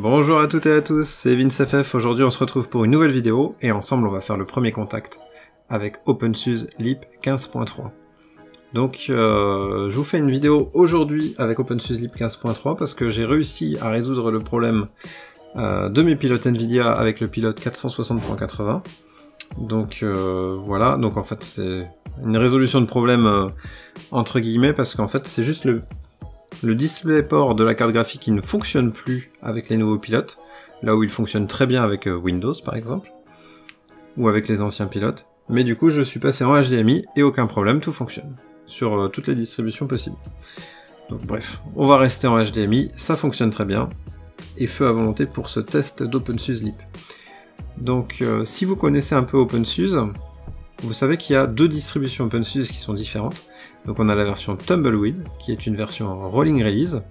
Bonjour à toutes et à tous, c'est VinceFF. Aujourd'hui on se retrouve pour une nouvelle vidéo et ensemble on va faire le premier contact avec OpenSUSE Leap 15.3. Donc je vous fais une vidéo aujourd'hui avec OpenSUSE Leap 15.3 parce que j'ai réussi à résoudre le problème de mes pilotes Nvidia avec le pilote 460.80. Donc voilà, donc en fait c'est une résolution de problème entre guillemets parce qu'en fait c'est juste le DisplayPort de la carte graphique qui ne fonctionne plus avec les nouveaux pilotes, là où il fonctionne très bien avec Windows par exemple, ou avec les anciens pilotes. Mais du coup je suis passé en HDMI et aucun problème, tout fonctionne, sur toutes les distributions possibles. Donc bref, on va rester en HDMI, ça fonctionne très bien, et feu à volonté pour ce test d'OpenSUSE Leap. Donc si vous connaissez un peu OpenSUSE, vous savez qu'il y a deux distributions OpenSUSE qui sont différentes. Donc on a la version Tumbleweed, qui est une version rolling release,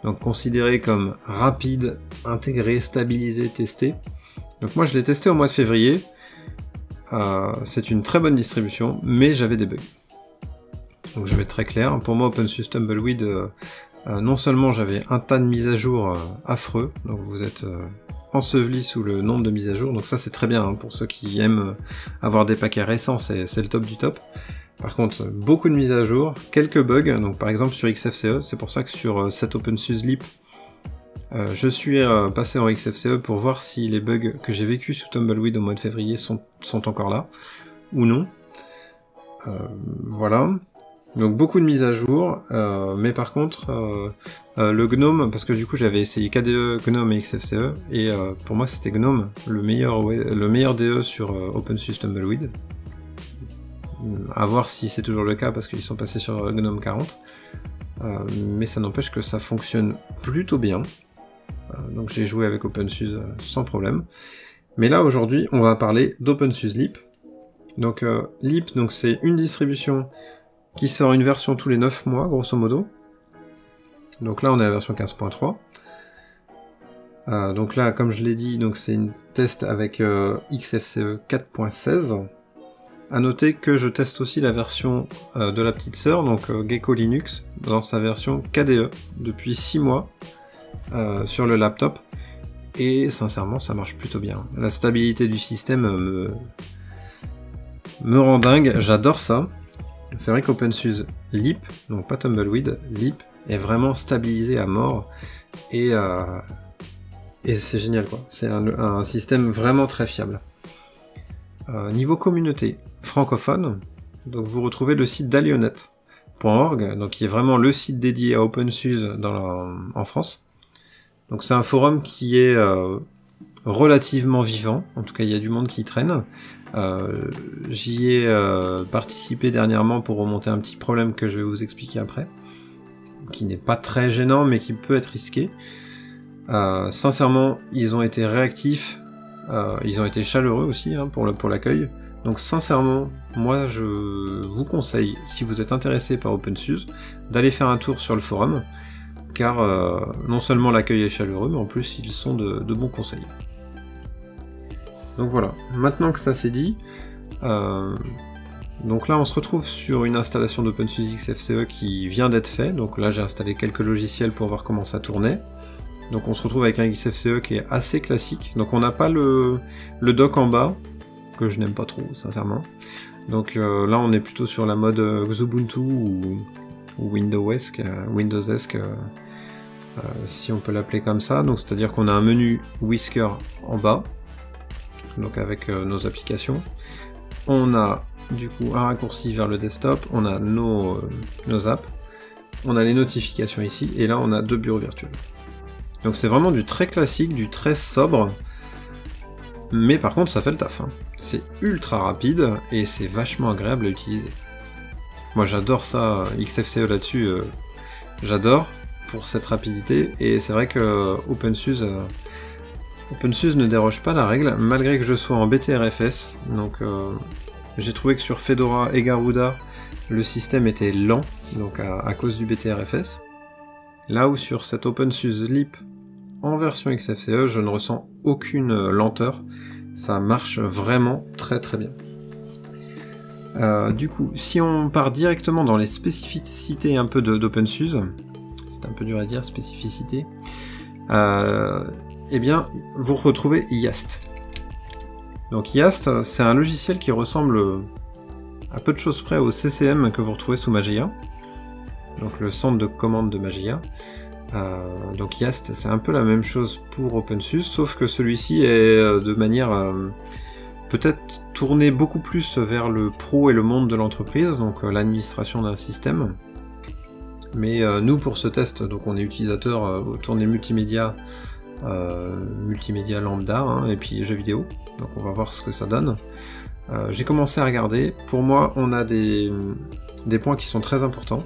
donc considérée comme rapide, intégrée, stabilisée, testée. Donc moi je l'ai testé au mois de février, c'est une très bonne distribution, mais j'avais des bugs. Donc je vais être très clair, pour moi OpenSUSE Tumbleweed, non seulement j'avais un tas de mises à jour affreux, donc vous êtes enseveli sous le nombre de mises à jour, donc ça c'est très bien hein, pour ceux qui aiment avoir des paquets récents, c'est le top du top. Par contre, beaucoup de mises à jour, quelques bugs, donc par exemple sur XFCE, c'est pour ça que sur cet OpenSUSE Leap, je suis passé en XFCE pour voir si les bugs que j'ai vécu sous Tumbleweed au mois de février sont encore là, ou non. Voilà. Donc beaucoup de mises à jour, mais par contre, le GNOME, parce que du coup j'avais essayé KDE, GNOME et XFCE, et pour moi c'était GNOME, le meilleur DE sur OpenSUSE Tumbleweed. À voir si c'est toujours le cas parce qu'ils sont passés sur GNOME 40, mais ça n'empêche que ça fonctionne plutôt bien. Donc j'ai joué avec OpenSUSE sans problème. Mais là aujourd'hui on va parler d'OpenSUSE Leap. Donc Leap, donc c'est une distribution qui sort une version tous les 9 mois grosso modo. Donc là on est à la version 15.3. Donc là comme je l'ai dit, donc c'est une test avec XFCE 4.16. A noter que je teste aussi la version de la petite sœur, donc Gecko Linux, dans sa version KDE, depuis 6 mois, sur le laptop, et sincèrement ça marche plutôt bien. La stabilité du système me rend dingue, j'adore ça. C'est vrai qu'OpenSUSE Leap, donc pas Tumbleweed, Leap, est vraiment stabilisé à mort, et c'est génial quoi, c'est un système vraiment très fiable. Niveau communauté francophone, donc vous retrouvez le site d'alionet.org, donc qui est vraiment le site dédié à OpenSUSE en France. Donc c'est un forum qui est relativement vivant, en tout cas il y a du monde qui traîne. J'y ai participé dernièrement pour remonter un petit problème que je vais vous expliquer après, qui n'est pas très gênant mais qui peut être risqué. Sincèrement, ils ont été réactifs. Ils ont été chaleureux aussi hein, pour l'accueil. Donc sincèrement, moi je vous conseille, si vous êtes intéressé par OpenSUSE, d'aller faire un tour sur le forum, car non seulement l'accueil est chaleureux, mais en plus ils sont de bons conseils. Donc voilà, maintenant que ça c'est dit, donc là on se retrouve sur une installation d'OpenSUSE XFCE qui vient d'être fait, donc là j'ai installé quelques logiciels pour voir comment ça tournait. Donc on se retrouve avec un XFCE qui est assez classique, donc on n'a pas le dock en bas, que je n'aime pas trop sincèrement. Donc là on est plutôt sur la mode Xubuntu ou Windows-esque, si on peut l'appeler comme ça, donc c'est-à-dire qu'on a un menu Whisker en bas, donc avec nos applications. On a du coup un raccourci vers le desktop, on a nos apps, on a les notifications ici, et là on a deux bureaux virtuels. Donc c'est vraiment du très classique, du très sobre, mais par contre ça fait le taf. Hein. C'est ultra rapide et c'est vachement agréable à utiliser. Moi j'adore ça, XFCE là-dessus, j'adore pour cette rapidité, et c'est vrai que OpenSUSE ne déroge pas à la règle, malgré que je sois en BTRFS, donc j'ai trouvé que sur Fedora et Garuda, le système était lent, donc à cause du BTRFS. Là où sur cet OpenSUSE Leap en version XFCE, je ne ressens aucune lenteur, ça marche vraiment très très bien. Du coup, si on part directement dans les spécificités un peu d'OpenSUSE, c'est un peu dur à dire, spécificité, eh bien, vous retrouvez Yast. Donc Yast, c'est un logiciel qui ressemble à peu de choses près au CCM que vous retrouvez sous Mageia, donc le centre de commande de Mageia. Donc Yast, c'est un peu la même chose pour OpenSUSE, sauf que celui-ci est de manière peut-être tourné beaucoup plus vers le pro et le monde de l'entreprise, donc l'administration d'un système. Mais nous, pour ce test, donc on est utilisateur autour des multimédia lambda, hein, et puis jeux vidéo, donc on va voir ce que ça donne. J'ai commencé à regarder. Pour moi, on a des points qui sont très importants.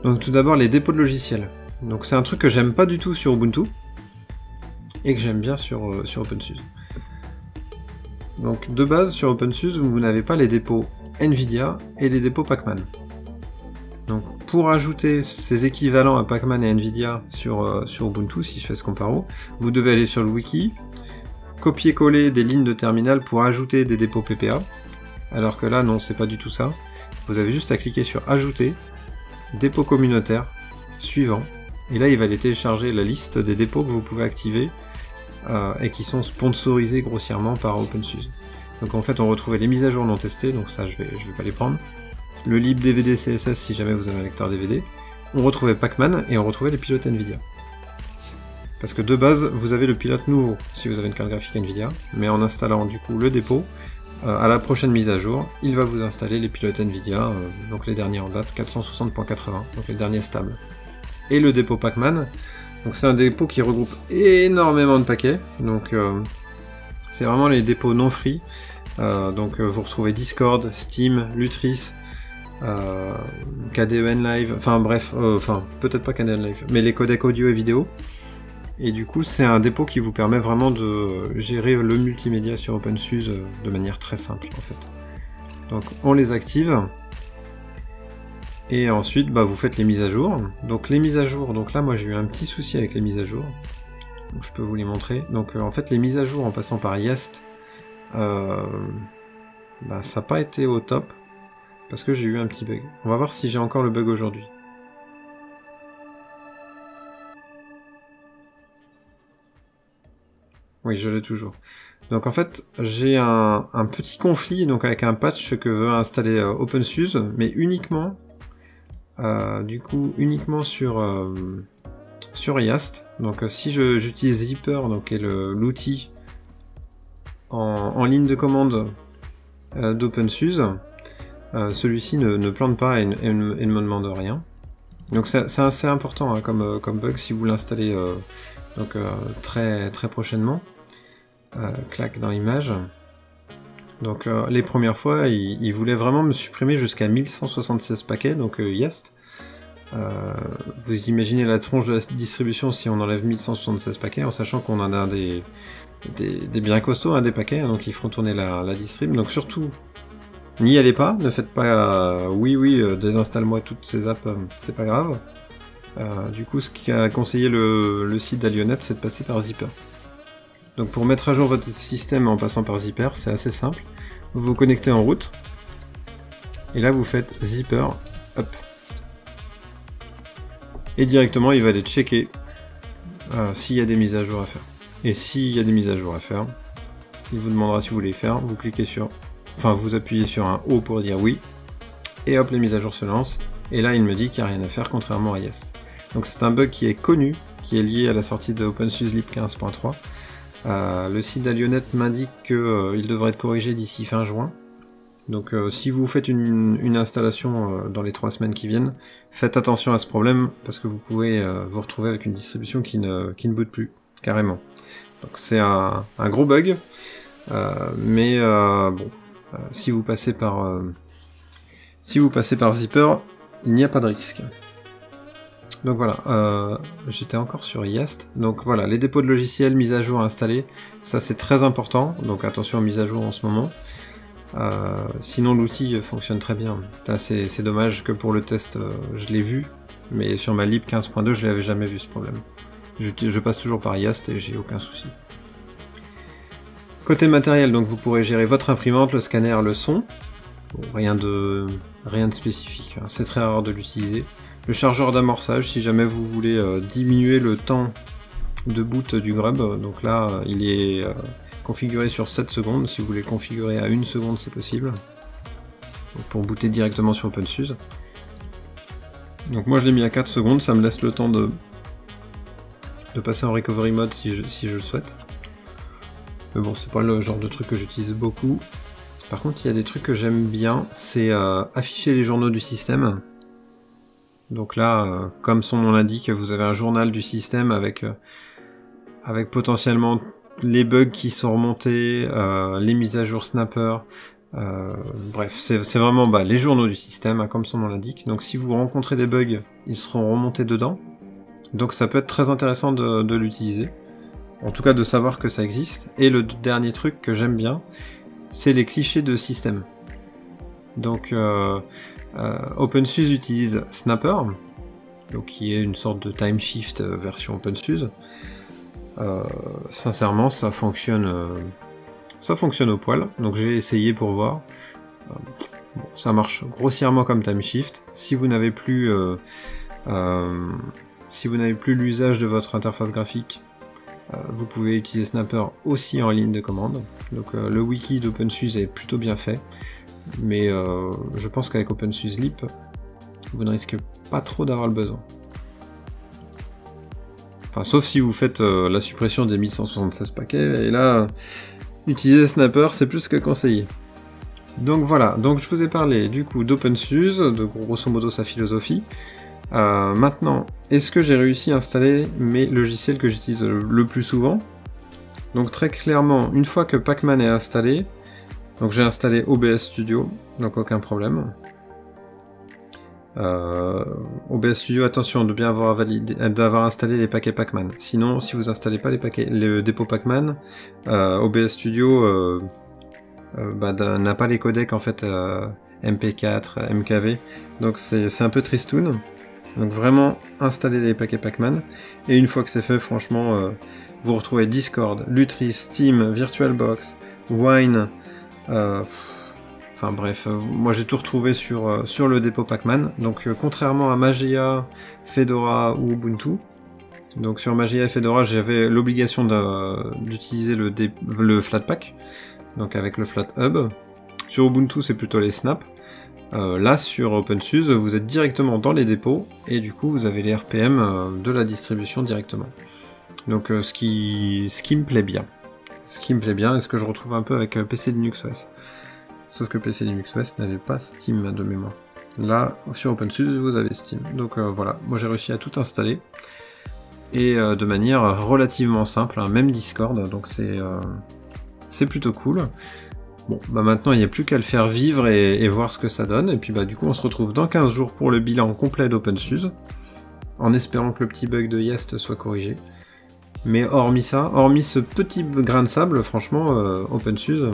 Donc tout d'abord, les dépôts de logiciels. Donc c'est un truc que j'aime pas du tout sur Ubuntu, et que j'aime bien sur OpenSUSE. Donc de base, sur OpenSUSE, vous n'avez pas les dépôts NVIDIA et les dépôts Pacman. Donc pour ajouter ces équivalents à Pacman et NVIDIA sur Ubuntu, si je fais ce comparo, vous devez aller sur le wiki, copier-coller des lignes de terminal pour ajouter des dépôts PPA, alors que là non, c'est pas du tout ça. Vous avez juste à cliquer sur Ajouter, dépôt communautaire, suivant, et là il va aller télécharger la liste des dépôts que vous pouvez activer et qui sont sponsorisés grossièrement par OpenSUSE. Donc en fait on retrouvait les mises à jour non testées, donc ça je vais pas les prendre. Le lib DVD CSS si jamais vous avez un lecteur DVD. On retrouvait Pacman et on retrouvait les pilotes NVIDIA. Parce que de base vous avez le pilote nouveau si vous avez une carte graphique NVIDIA, mais en installant du coup le dépôt, à la prochaine mise à jour, il va vous installer les pilotes NVIDIA, donc les derniers en date, 460.80, donc les derniers stables. Et le dépôt Pacman, donc c'est un dépôt qui regroupe énormément de paquets, donc c'est vraiment les dépôts non free, donc vous retrouvez Discord, Steam, Lutris, KDE Live, enfin bref, peut-être pas KDE Live, mais les codecs audio et vidéo. Et du coup, c'est un dépôt qui vous permet vraiment de gérer le multimédia sur OpenSUSE de manière très simple, en fait. Donc, on les active. Et ensuite, vous faites les mises à jour. Donc, les mises à jour, donc là, moi, j'ai eu un petit souci avec les mises à jour. Donc, je peux vous les montrer. Donc, en fait, les mises à jour en passant par Yast, ça n'a pas été au top. Parce que j'ai eu un petit bug. On va voir si j'ai encore le bug aujourd'hui. Oui, je l'ai toujours. Donc en fait, j'ai un petit conflit donc avec un patch que veut installer OpenSUSE, mais uniquement, uniquement sur Yast. Donc si j'utilise Zypper, donc qui est l'outil en ligne de commande d'OpenSUSE, celui-ci ne plante pas et ne me demande rien. Donc c'est assez important hein, comme bug si vous l'installez très prochainement. Clac dans l'image. Donc les premières fois, il voulait vraiment me supprimer jusqu'à 1176 paquets, donc Yast. Vous imaginez la tronche de la distribution si on enlève 1176 paquets, en sachant qu'on en a des bien costauds, hein, des paquets, hein, donc ils feront tourner la distrib. Donc surtout, n'y allez pas, ne faites pas oui, désinstalle-moi toutes ces apps, c'est pas grave. Du coup, ce qu'a conseillé le site d'Alionet, c'est de passer par Zypper. Donc pour mettre à jour votre système en passant par Zypper, c'est assez simple. Vous vous connectez en route, et là vous faites Zypper, hop. Et directement, il va aller checker s'il y a des mises à jour à faire. Et s'il y a des mises à jour à faire, il vous demandera si vous voulez les faire. Vous cliquez vous appuyez sur un O pour dire oui, et hop, les mises à jour se lancent. Et là, il me dit qu'il n'y a rien à faire, contrairement à Yast. Donc c'est un bug qui est connu, qui est lié à la sortie de OpenSUSE Lib 15.3. Le site d'Alionet m'indique qu'il devrait être corrigé d'ici fin juin. Donc si vous faites une installation dans les 3 semaines qui viennent, faites attention à ce problème, parce que vous pouvez vous retrouver avec une distribution qui ne boot plus, carrément. Donc c'est un gros bug, mais si vous passez par Zypper, il n'y a pas de risque. Donc voilà, j'étais encore sur Yast. Donc voilà, les dépôts de logiciels, mise à jour installés, ça c'est très important, donc attention aux mises à jour en ce moment. Sinon l'outil fonctionne très bien. Là c'est dommage que pour le test je l'ai vu, mais sur ma lib 15.2 je l'avais jamais vu ce problème. Je passe toujours par Yast et j'ai aucun souci. Côté matériel, donc vous pourrez gérer votre imprimante, le scanner, le son. Bon, rien de spécifique, hein. C'est très rare de l'utiliser. Le chargeur d'amorçage, si jamais vous voulez diminuer le temps de boot du Grub. Donc là, il est configuré sur 7 secondes. Si vous voulez le configurer à 1 seconde, c'est possible. Donc pour booter directement sur OpenSUSE. Donc moi je l'ai mis à 4 secondes, ça me laisse le temps de passer en recovery mode si je le souhaite. Mais bon, c'est pas le genre de truc que j'utilise beaucoup. Par contre, il y a des trucs que j'aime bien, c'est afficher les journaux du système. Donc là, comme son nom l'indique, vous avez un journal du système avec potentiellement les bugs qui sont remontés, les mises à jour Snapper. Bref, c'est vraiment les journaux du système, hein, comme son nom l'indique. Donc si vous rencontrez des bugs, ils seront remontés dedans. Donc ça peut être très intéressant de l'utiliser. En tout cas de savoir que ça existe. Et le dernier truc que j'aime bien, c'est les clichés de système. Donc OpenSUSE utilise Snapper, donc qui est une sorte de timeshift version OpenSUSE. Sincèrement, ça fonctionne au poil. Donc j'ai essayé pour voir. Bon, ça marche grossièrement comme timeshift. Si vous n'avez plus l'usage de votre interface graphique, vous pouvez utiliser Snapper aussi en ligne de commande. Donc le wiki d'OpenSUSE est plutôt bien fait, mais je pense qu'avec OpenSUSE Leap, vous ne risquez pas trop d'avoir le besoin. Enfin, sauf si vous faites la suppression des 1176 paquets, et là, utiliser Snapper, c'est plus que conseillé. Donc voilà, donc je vous ai parlé du coup d'OpenSUSE, de grosso modo sa philosophie. Maintenant, est-ce que j'ai réussi à installer mes logiciels que j'utilise le plus souvent? Donc très clairement, une fois que Pacman est installé, donc j'ai installé OBS Studio, donc aucun problème. OBS Studio, attention de bien d'avoir installé les paquets Pacman. Sinon, si vous installez pas le dépôt Pacman, OBS Studio n'a pas les codecs en fait MP4, MKV, donc c'est un peu tristoun. Donc vraiment installer les paquets Pacman, et une fois que c'est fait, franchement, vous retrouvez Discord, Lutris, Steam, VirtualBox, Wine, enfin bref, moi j'ai tout retrouvé sur le dépôt Pacman. Donc contrairement à Mageia, Fedora ou Ubuntu, donc sur Mageia et Fedora j'avais l'obligation d'utiliser le Flatpak, donc avec le FlatHub. Sur Ubuntu c'est plutôt les snaps. Là sur OpenSUSE vous êtes directement dans les dépôts et du coup vous avez les RPM de la distribution directement. Donc ce qui me plaît bien. Ce qui me plaît bien et ce que je retrouve un peu avec PC Linux OS. Sauf que PC Linux OS n'avait pas Steam de mémoire. Là sur OpenSUSE vous avez Steam. Donc voilà, moi j'ai réussi à tout installer. Et de manière relativement simple, hein, même Discord, donc c'est plutôt cool. Bon, maintenant il n'y a plus qu'à le faire vivre et voir ce que ça donne, et puis du coup on se retrouve dans 15 jours pour le bilan complet d'OpenSUSE, en espérant que le petit bug de Yest soit corrigé. Mais hormis ça, hormis ce petit grain de sable, franchement, OpenSUSE,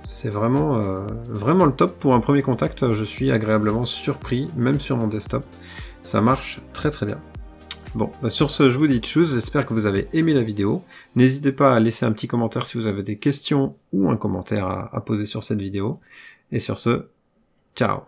c'est vraiment le top pour un premier contact. Je suis agréablement surpris, même sur mon desktop, ça marche très très bien. Bon, sur ce, je vous dis tchuss, j'espère que vous avez aimé la vidéo. N'hésitez pas à laisser un petit commentaire si vous avez des questions ou un commentaire à poser sur cette vidéo. Et sur ce, ciao!